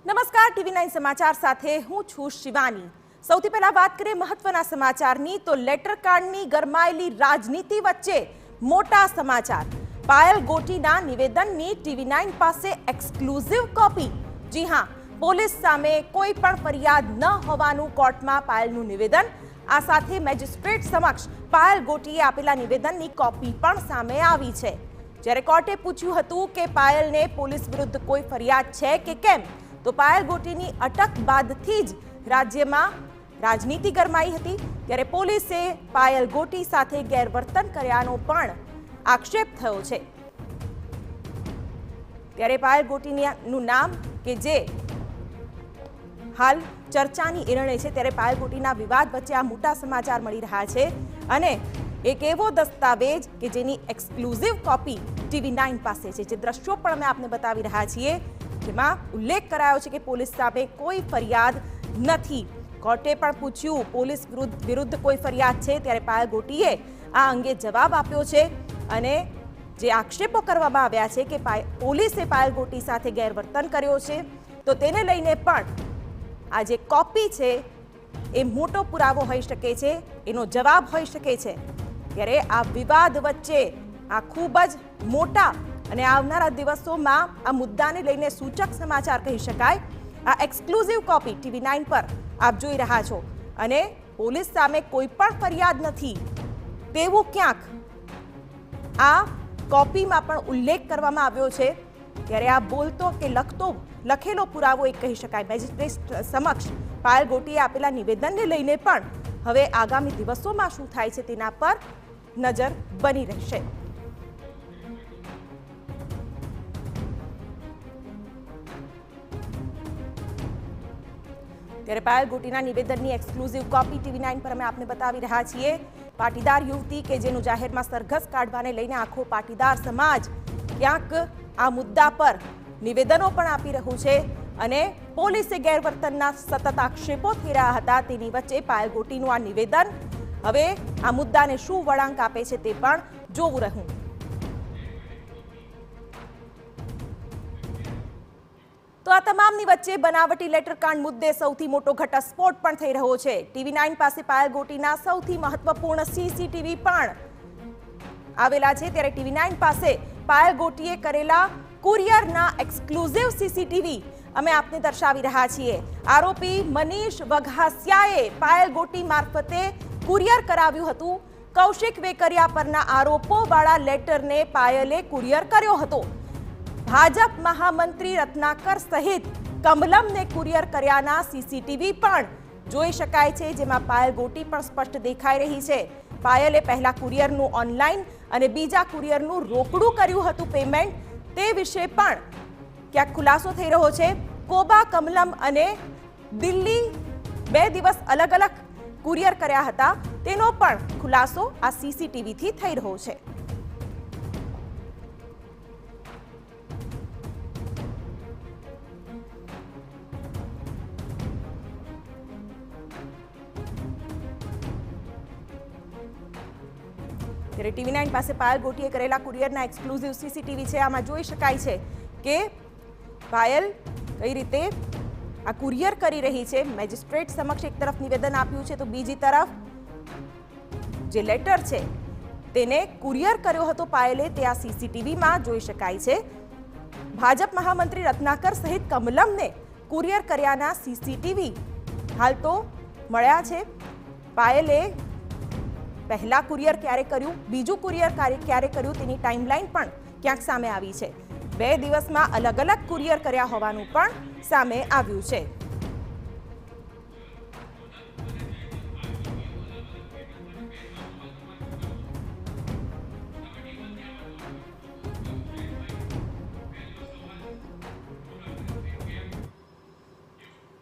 નમસ્કાર, TV9 સમાચાર સાથે હું છું શિવાની। સૌથી પહેલા વાત કરીએ મહત્વના સમાચારની તો લેટર કાર્ડની ગરમાયેલી રાજનીતિ વચ્ચે મોટા સમાચાર। પાયલ ગોટીના નિવેદનની TV9 પાસે એક્સક્લુઝિવ કોપી। જી હા, પોલીસ સામે કોઈ પણ ફરિયાદ ન હોવાનું કોર્ટમાં પાયલનું નિવેદન। આ સાથે મેજિસ્ટ્રેટ સમક્ષ પાયલ ગોટીએ આપેલા નિવેદનની કોપી પણ સામે આવી છે। જ્યારે કોર્ટે પૂછ્યું હતું કે પાયલને પોલીસ વિરુદ્ધ કોઈ ફરિયાદ છે કે કેમ, તો પાયલ ગોટીની અટક બાદથી જ રાજ્યમાં રાજનીતિ ગરમાઈ હતી। ત્યારે પોલીસે પાયલ ગોટી સાથે ગેરવર્તન કર્યાનો પણ આક્ષેપ થયો છે। ત્યારે પાયલ ગોટીનું નામ કે જે હાલ ચર્ચાની એરણે છે, ત્યારે પાયલ ગોટીના વિવાદ વચ્ચે આ મોટા સમાચાર મળી રહ્યા છે અને એક એવો દસ્તાવેજ કે જેની એક્સક્લુઝિવ કોપી TV9 પાસે છે, જે દ્રશ્યો પણ અમે આપને બતાવી રહ્યા છીએ, જેમાં ઉલ્લેખ કરાયો છે કે પોલીસ સામે કોઈ ફરિયાદ નથી। કોર્ટે પણ પૂછ્યું પોલીસ વિરુદ્ધ કોઈ ફરિયાદ છે, ત્યારે પાયલ ગોટીએ આ અંગે જવાબ આપ્યો છે અને જે આક્ષેપો કરવામાં આવ્યા છે કે પોલીસે પાયલ ગોટી સાથે ગેરવર્તન કર્યો છે, તો તેને લઈને પણ આ જે કોપી છે એ મોટો પુરાવો હોઈ શકે છે, એનો જવાબ હોઈ શકે છે। ત્યારે આ વિવાદ વચ્ચે આ ખૂબ જ મોટા અને આવનારા દિવસોમાં આ મુદ્દાને લઈને સૂચક સમાચાર કહી શકાય। આ એક્સક્લુઝિવ કોપી TV9 પર આપ જોઈ રહ્યા છો અને પોલીસ સામે કોઈ પણ ફરિયાદ નથી તેવું ક્યાંક આ કોપીમાં પણ ઉલ્લેખ કરવામાં આવ્યો છે। ત્યારે આ બોલતો કે લખેલો પુરાવો એક કહી શકાય। મેજિસ્ટ્રેટ સમક્ષ પાયલ ગોટીએ આપેલા નિવેદનને લઈને પણ હવે આગામી દિવસોમાં શું થાય છે તેના પર નજર બની રહેશે। ત્યારે પાયલ ગોટીના નિવેદનની એક્સક્લુઝિવ કોપી TV9 પર અમે આપને બતાવી રહ્યા છીએ। પાટીદાર યુવતી કે જેનું જાહેરમાં સરઘસ કાઢવાને લઈને આખો પાટીદાર સમાજ ક્યાંક આ મુદ્દા પર નિવેદનો પણ આપી રહ્યું છે અને પોલીસે ગેરવર્તનના સતત આક્ષેપો થઈ રહ્યા હતા, તેની વચ્ચે પાયલ ગોટીનું આ નિવેદન હવે આ મુદ્દાને શું વળાંક આપે છે તે પણ જોવું રહ્યું। તો આ તમામની વચ્ચે બનાવટી લેટર કાર્ડ મુદ્દે સૌથી મોટો ઘટસ્ફોટ પણ થઈ રહ્યો છે। TV9 પાસે પાયલ ગોટીના સૌથી મહત્વપૂર્ણ CCTV પણ આવેલા છે। ત્યારે TV9 પાસે પાયલ ગોટીએ કરેલા કુરિયરના એક્સક્લુઝિવ CCTV અમે આપને દર્શાવી રહ્યા છીએ। આરોપી મનીષ વઘાસિયાએ પાયલ ગોટી મારફતે કુરિયર કરાવ્યું હતું। કૌશિક વેકરિયા પરના આરોપોવાળા લેટરને પાયલે કુરિયર કર્યો હતો। ભાજપ મહામંત્રી રત્નાકર સહિત કમલમને કુરિયર કર્યાના CCTV પણ જોઈ શકાય છે, જેમાં પાયલ ગોટી પણ સ્પષ્ટ દેખાઈ રહી છે। પાયલે પહેલા કુરિયરનું ઓનલાઈન અને બીજા કુરિયરનું રોકડું કર્યું હતું પેમેન્ટ, તે વિશે પણ ક્યાંક ખુલાસો થઈ રહ્યો છે। કોબા, કમલમ અને દિલ્હી 2 દિવસ અલગ અલગ કુરિયર કર્યા હતા, તેનો પણ ખુલાસો આ CCTV થી થઈ રહ્યો છે। ત્યારે TV9 પાસે પાયલ ગોટીએ કરેલા કુરિયરના એક્સક્લુઝિવ CCTV છે। આમાં જોઈ શકાય છે કે પાયલ કઈ રીતે આ કુરિયર કરી રહી છે। મેજિસ્ટ્રેટ સમક્ષ એક તરફ નિવેદન આપ્યું છે, તો બીજી તરફ જે લેટર છે તેને કુરિયર કર્યો હતો પાયલે, તે આ CCTVમાં જોઈ શકાય છે। ભાજપ મહામંત્રી રત્નાકર સહિત કમલમને કુરિયર કર્યાના CCTV હાલ તો મળ્યા છે। પાયલે પહેલા કુરિયર ક્યારે કર્યું, બીજું કુરિયર ક્યારે કર્યું તેની ટાઈમલાઈન પણ ક્યાંક સામે આવી છે। 2 દિવસમાં અલગ અલગ કુરિયર કર્યા હોવાનું પણ સામે આવ્યું છે।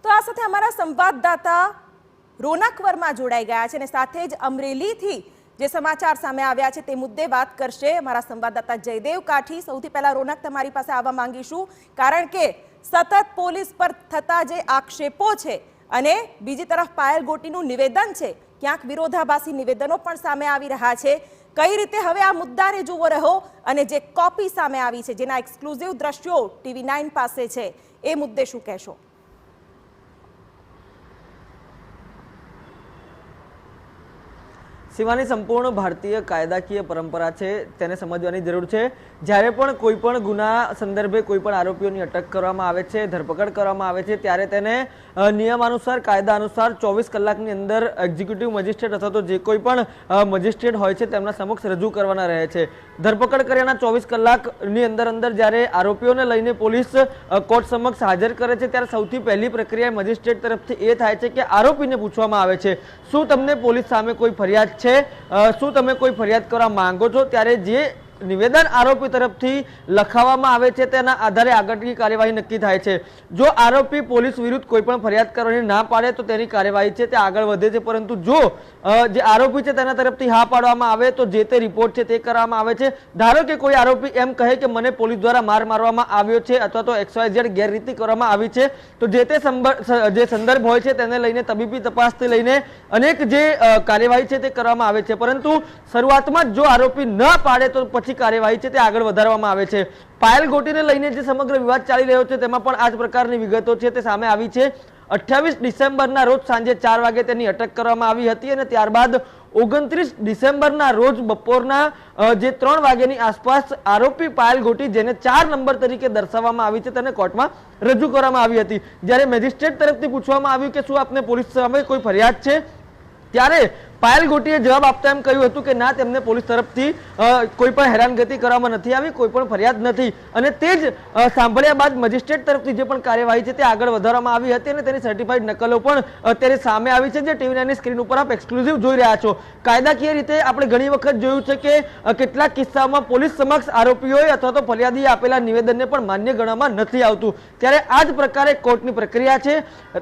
તો આ સાથે અમારા સંવાદદાતા રોનક વર્મા જોડાઈ ગયા છે અને સાથે જ અમરેલીથી જે સમાચાર સામે આવ્યા છે તે મુદ્દે વાત કરશે અમારા સંવાદદાતા જયદેવ કાઠી। સૌથી પહેલા રોનક, તમારી પાસે આવવા માંગીશું, કારણ કે સતત પોલીસ પર થતા જે આક્ષેપો છે અને બીજી તરફ પાયલ ગોટીનું નિવેદન છે, ક્યાંક વિરોધાભાસી નિવેદનો પણ સામે આવી રહ્યા છે। કઈ રીતે હવે આ મુદ્દાને જોવો રહ્યો અને જે કોપી સામે આવી છે, જેના એક્સક્લુઝિવ દ્રશ્યો TV9 પાસે છે, એ મુદ્દે શું કહેશો? શિવાની, સંપૂર્ણ ભારતીય કાયદાકીય પરંપરા છે તેને સમજવાની જરૂર છે। જ્યારે પણ કોઈ પણ ગુના સંદર્ભે કોઈ પણ આરોપીઓની અટક કરવામાં આવે છે, ધરપકડ કરવામાં આવે છે, ત્યારે તેને નિયમાનુસાર, કાયદા અનુસાર 24 કલાકની અંદર એક્ઝિક્યુટિવ મજિસ્ટ્રેટ અથવા તો જે કોઈ પણ મજિસ્ટ્રેટ હોય છે તેમના સમક્ષ રજૂ કરવાના રહે છે। ધરપકડ કર્યાના 24 કલાકની અંદર જ્યારે આરોપીઓને લઈને પોલીસ કોર્ટ સમક્ષ હાજર કરે છે ત્યારે સૌથી પહેલી પ્રક્રિયા મજિસ્ટ્રેટ તરફથી એ થાય છે કે આરોપીને પૂછવામાં આવે છે, શું તમને પોલીસ સામે કોઈ ફરિયાદ છે, શું તમે કોઈ ફરિયાદ કરવા માંગો છો? ત્યારે જે નિવેદન આરોપી તરફથી લખાવવામાં આવે છે તેના આધારે આગળની કાર્યવાહી નક્કી થાય છે। જો આરોપી પોલીસ વિરુદ્ધ કોઈ પણ ફરિયાદ કરવાની ના પાડે તો તેની કાર્યવાહી છે તે આગળ વધે છે, પરંતુ જો જે આરોપી છે તેના તરફથી હા પાડવામાં આવે તો જે તે રિપોર્ટ છે તે કરવામાં આવે છે। ધારો કે કોઈ આરોપી એમ કહે કે મને પોલીસ દ્વારા માર મારવામાં આવ્યો છે અથવા તો XYZ ગેરરીતિ કરવામાં આવી છે, તો જે તે સંદર્ભ હોય છે તેને લઈને તબીબી તપાસથી લઈને અનેક જે કાર્યવાહી છે તે કરવામાં આવે છે, પરંતુ શરૂઆતમાં જો આરોપી ન પાડે તો પછી કાર્યવાહી છે તે આગળ વધારવામાં આવે છે। પાયલ ગોટીને લઈને જે સમગ્ર વિવાદ ચાલી રહ્યો છે તેમાં પણ આ જ પ્રકારની વિગતો છે તે સામે આવી છે। 28 ડિસેમ્બરના રોજ સાંજે 4 વાગે તેની અટક કરવામાં આવી હતી અને ત્યારબાદ 29 ડિસેમ્બરના રોજ બપોરના જે 3 વાગ્યાની આસપાસ આરોપી પાયલ ગોટી, જેને 4 નંબર તરીકે દર્શાવવામાં આવી છે, તેને કોર્ટમાં રજૂ કરવામાં આવી હતી। જ્યારે મેજિસ્ટ્રેટ તરફથી પૂછવામાં આવ્યું કે શું આપને પોલીસ સામે કોઈ ફરિયાદ છે, ત્યારે પાયલ ગોટીએ જવાબ આપતા એમ કહ્યું હતું કે ના, તેમને પોલીસ તરફથી કોઈ પણ હેરાનગતિ કરવામાં નથી આવી, કોઈ પણ ફરિયાદ નથી। અને તે જ સાંભળ્યા બાદ મજિસ્ટ્રેટ તરફથી જે પણ કાર્યવાહી છે તે આગળ વધારવામાં આવી હતી અને તેની સર્ટિફાઈડ નકલો પણ અત્યારે સામે આવી છે, જે TV9 ની સ્ક્રીન ઉપર આપ એક્સક્લુઝિવ જોઈ રહ્યા છો। કાયદાકીય રીતે આપણે ઘણી વખત જોયું છે કે કેટલાક કિસ્સામાં પોલીસ સમક્ષ આરોપીઓએ અથવા તો ફરિયાદીએ આપેલા નિવેદનને પણ માન્ય ગણવામાં નથી આવતું, ત્યારે આ જ પ્રકારે કોર્ટની પ્રક્રિયા છે।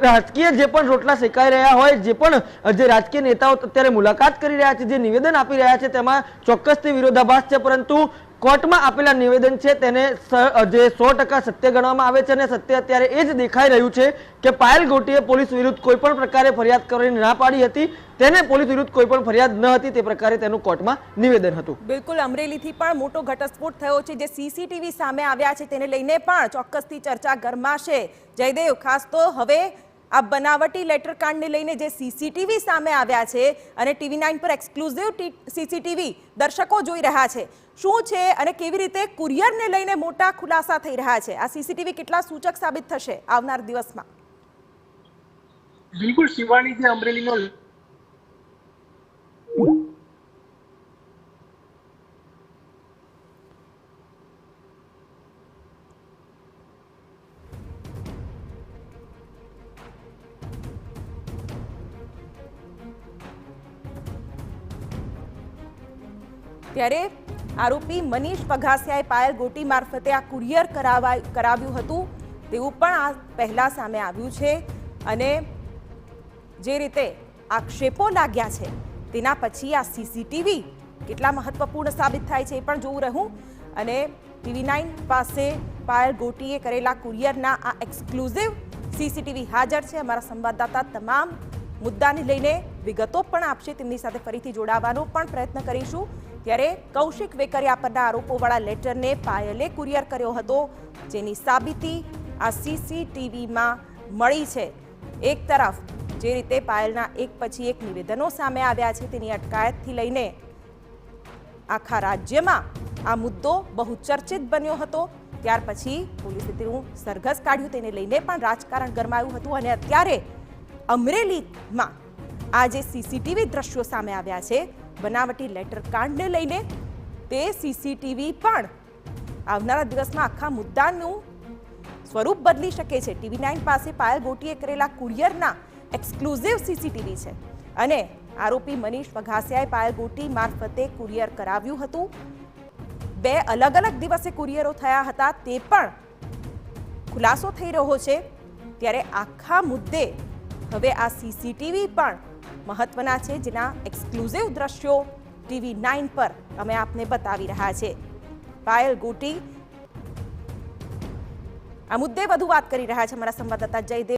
રાજકીય જે પણ રોટલા શેકાઈ રહ્યા હોય, જે પણ જે રાજકીય નેતાઓ મુલાકાત કરી રહ્યા છે, જે નિવેદન આપી રહ્યા છે, તેમાં ચોક્કસથી વિરોધાભાસ છે, પરંતુ કોર્ટમાં આપેલા નિવેદન છે તેને જે 100% સત્ય ગણવામાં આવે છે અને સત્ય અત્યારે એ જ દેખાઈ રહ્યું છે કે પાયલ ગોટીએ પોલીસ વિરુદ્ધ કોઈ પણ પ્રકારે ફરિયાદ કરવાની ના પાડી હતી, તેને પોલીસ વિરુદ્ધ કોઈ પણ ફરિયાદ ન હતી, તે પ્રકારે તેનું કોર્ટમાં નિવેદન હતું। બિલકુલ, અમરેલીથી પણ મોટો ઘટસ્ફોટ થયો છે, જે CCTV સામે આવ્યા છે તેને લઈને પણ ચોક્કસથી ચર્ચા ગરમાશે। જયદેવ, ખાસ તો હવે આ બનાવટી લેટરકાર્ડને લઈને જે CCTV સામે આવ્યા છે અને TV9 પર એક્સક્લુઝિવ CCTV દર્શકો જોઈ રહ્યા છે, શું છે અને કેવી રીતે કુરિયરને લઈને મોટા ખુલાસા થઈ રહ્યા છે? આ CCTV કેટલા સૂચક સાબિત થશે આવનાર દિવસમાં? બિલકુલ શિવાની, જે અમરેલીનો ત્યારે આરોપી મનીષ વઘાસિયાએ પાયલ ગોટી મારફતે આ કુરિયર કરાવ્યું હતું તેવું પણ આ પહેલા સામે આવ્યું છે અને જે રીતે આક્ષેપો લાગ્યા છે તેના પછી આ CCTV કેટલા મહત્વપૂર્ણ સાબિત થાય છે એ પણ જોવું રહ્યું। અને TV9 પાસે પાયલ ગોટીએ કરેલા કુરિયરના આ એક્સક્લુઝિવ CCTV હાજર છે। અમારા સંવાદદાતા તમામ મુદ્દાને લઈને વિગતો પણ આપશે, તેમની સાથે ફરીથી જોડાવાનો પણ પ્રયત્ન કરીશું। ત્યારે કૌશિક વેકરિયા પરના આરોપોવાળા લેટરને પાયલે કુરિયર કર્યો હતો, જેની સાબિતી આ CCTVમાં મળી છે। એક તરફ જે રીતે પાયલના એક પછી એક નિવેદનો સામે આવ્યા છે, તેની અટકાયતથી લઈને આખા રાજ્યમાં આ મુદ્દો બહુ ચર્ચિત બન્યો હતો, ત્યાર પછી પોલીસે તેનું સરઘસ કાઢ્યું, તેને લઈને પણ રાજકારણ ગરમાયું હતું અને અત્યારે અમરેલીમાં આ જે CCTV દ્રશ્યો સામે આવ્યા છે બનાવટી લેટર કાર્ડને લઈને, તે CCTV પણ આવનારા દિવસમાં આખા મુદ્દાનું સ્વરૂપ બદલી શકે છે। TV9 પાસે પાયલ ગોટીએ કરેલા કુરિયરના એક્સક્લુઝિવ CCTV છે અને આરોપી મનીષ વઘાસિયાએ પાયલ ગોટી મારફતે કુરિયર કરાવ્યું હતું। 2 અલગ અલગ દિવસે કુરિયરો થયા હતા, તે પણ ખુલાસો થઈ રહ્યો છે। ત્યારે આખા મુદ્દે હવે આ CCTV પણ મહત્વના છે, જેના એક્સક્લુઝિવ દ્રશ્યો TV9 પર અમે આપને બતાવી રહ્યા છે। પાયલ ગોટી આ મુદ્દે વધુ વાત કરી રહ્યા છે અમારા સંવાદદાતા જયદેવ।